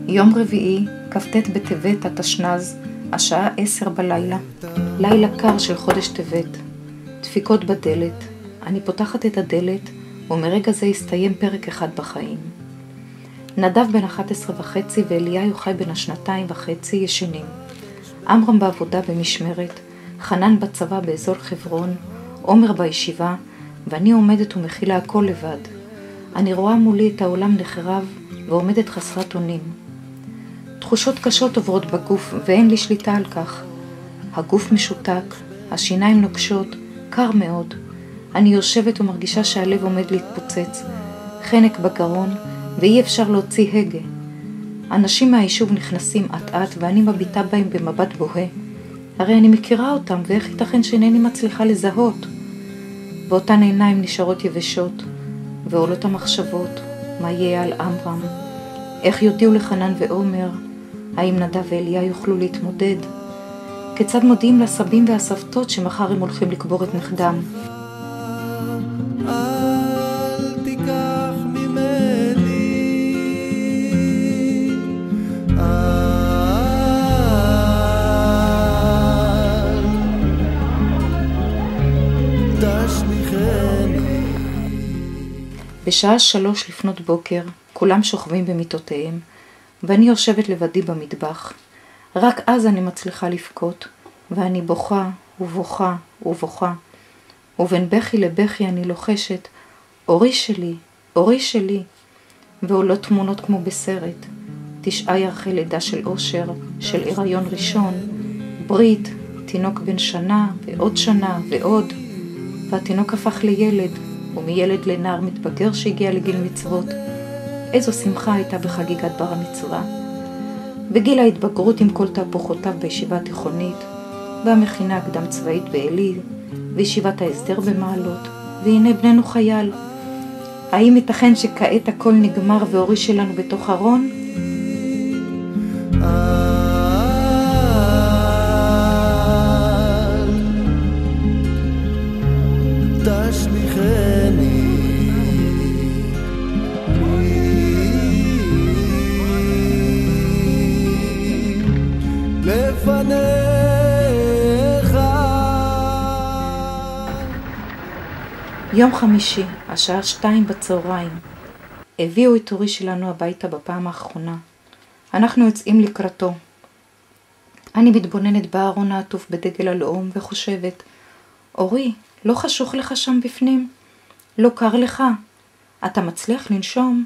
יום רביעי, כ"ט בטבת התשנ"ז, השעה 10 בלילה. לילה קר של חודש טבת. דפיקות בדלת. אני פותחת את הדלת, ומרגע זה הסתיים פרק אחד בחיים. נדב בן 11.5 ואליהו חי בן 2.5 ישנים. עמרם בעבודה במשמרת, חנן בצבא באזור חברון, עומר בישיבה, ואני עומדת ומכילה הכל לבד. אני רואה מולי את העולם נחרב ועומדת חסרת אונים. תחושות קשות עוברות בגוף ואין לי שליטה על כך. הגוף משותק, השיניים נוקשות, קר מאוד. אני יושבת ומרגישה שהלב עומד להתפוצץ, חנק בגרון ואי אפשר להוציא הגה. אנשים מהיישוב נכנסים עט ואני מביטה בהם במבט בוהה. הרי אני מכירה אותם ואיך ייתכן שאינני מצליחה לזהות. באותן עיניים נשארות יבשות ועולות המחשבות, מה יהיה על עמרם? איך יודיעו לחנן ועומר? האם נדב ואליה יוכלו להתמודד? כיצד מודיעים לסבים והסבתות שמחר הם הולכים לקבור את נכדם? אל תיקח ממני, אל תשליכני. בשעה 3 לפנות בוקר, כולם שוכבים במיטותיהם, ואני יושבת לבדי במטבח. רק אז אני מצליחה לבכות, ואני בוכה ובוכה ובוכה. ובין בכי לבכי אני לוחשת, אורי שלי, אורי שלי. ועולות תמונות כמו בסרט. 9 ירחי לידה של אושר, של הריון ראשון, ברית, תינוק בן שנה ועוד שנה ועוד. והתינוק הפך לילד, ומילד לנער מתבגר שהגיע לגיל מצוות. איזו שמחה הייתה בחגיגת בר המצווה. בגיל ההתבגרות עם כל תהפוכותיו בישיבה התיכונית, והמכינה הקדם צבאית בעלי, וישיבת ההסדר במעלות, והנה בננו חייל. האם ייתכן שכעת הכל נגמר ואורי שלנו בתוך ארון? יום חמישי, השעה 2 בצהריים. הביאו את אורי שלנו הביתה בפעם האחרונה. אנחנו יוצאים לקראתו. אני מתבוננת בארון העטוף בדגל הלאום וחושבת, אורי, לא חשוך לך שם בפנים? לא קר לך? אתה מצליח לנשום?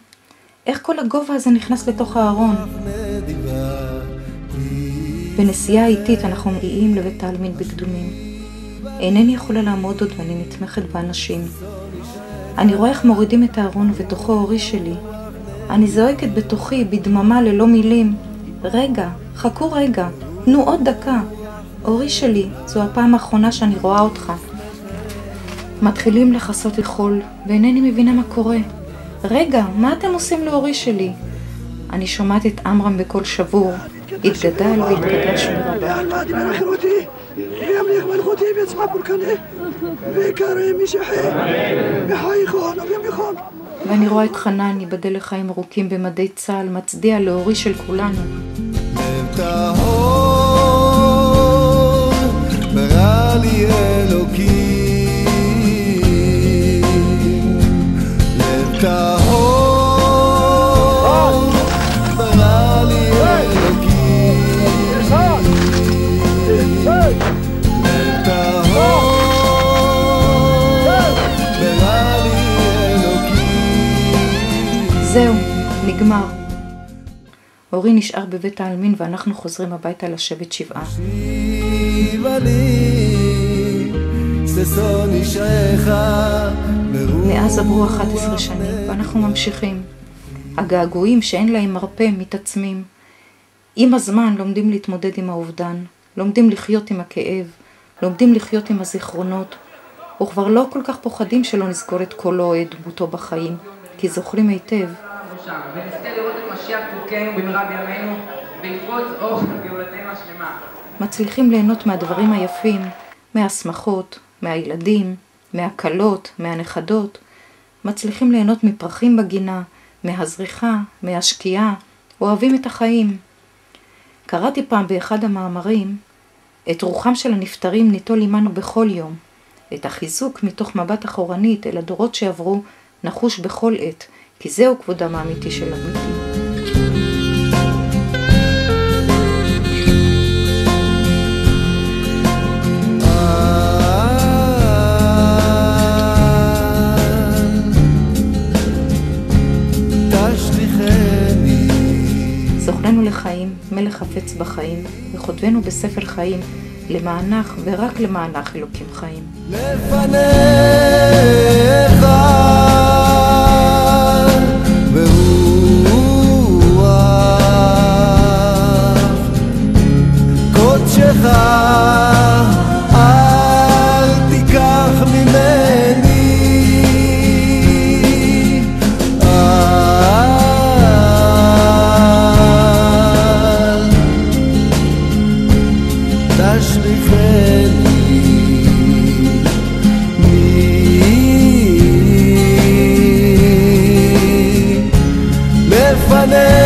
איך כל הגובה הזה נכנס לתוך הארון? בנסיעה איטית אנחנו מגיעים לבית העלמין בקדומים. אינני יכולה לעמוד עוד ואני נתמכת באנשים. אני רואה איך מורידים את הארון ובתוכו אורי שלי. אני זועקת בתוכי בדממה ללא מילים. רגע, חכו רגע, תנו עוד דקה. אורי שלי, זו הפעם האחרונה שאני רואה אותך. מתחילים לחסות לחול ואינני מבינה מה קורה. רגע, מה אתם עושים לאורי שלי? אני שומעת את עמרם בקול שבור. התגדל והתקדש מרבה. וימליך מלכותי ויצמח פולקני ויקרא מי שחי וחי יכול וביום ואני רואה את חנן ייבדל לחיים ארוכים במדי צה"ל מצדיע לאורי של כולנו. טהור ברא לי אלוקים, לב טהור ברא לי אלוקים, זהו, נגמר. אורי נשאר בבית העלמין ואנחנו חוזרים הביתה לשבת שבעה. מאז עברו 11 שנים ואנחנו ממשיכים. הגעגועים שאין להם מרפא מתעצמים. עם הזמן לומדים להתמודד עם האובדן, לומדים לחיות עם הכאב, לומדים לחיות עם הזיכרונות, וכבר לא כל כך פוחדים שלא נזכור את קולו או את דמותו בחיים, כי זוכרים היטב. ונזכה לראות את משיח צדקנו במהרה בימינו ויפרוץ אור גאולתנו השלמה. מצליחים ליהנות מהדברים היפים, מהשמחות, מהילדים, מהקלות, מהנכדות. מצליחים ליהנות מפרחים בגינה, מהזריחה, מהשקיעה אוהבים את החיים. קראתי פעם באחד המאמרים, את רוחם של הנפטרים ניטול עמנו בכל יום. את החיזוק מתוך מבט אחורנית אל הדורות שעברו נחוש בכל עת, כי זהו כבודם האמיתי של המתים. זוכרנו לחיים, מלך חפץ בחיים, וכותבנו בספר חיים, למענך ורק למענך אלוקים חיים. לפניך ברוח קודשך אל תיקח ממני לפניך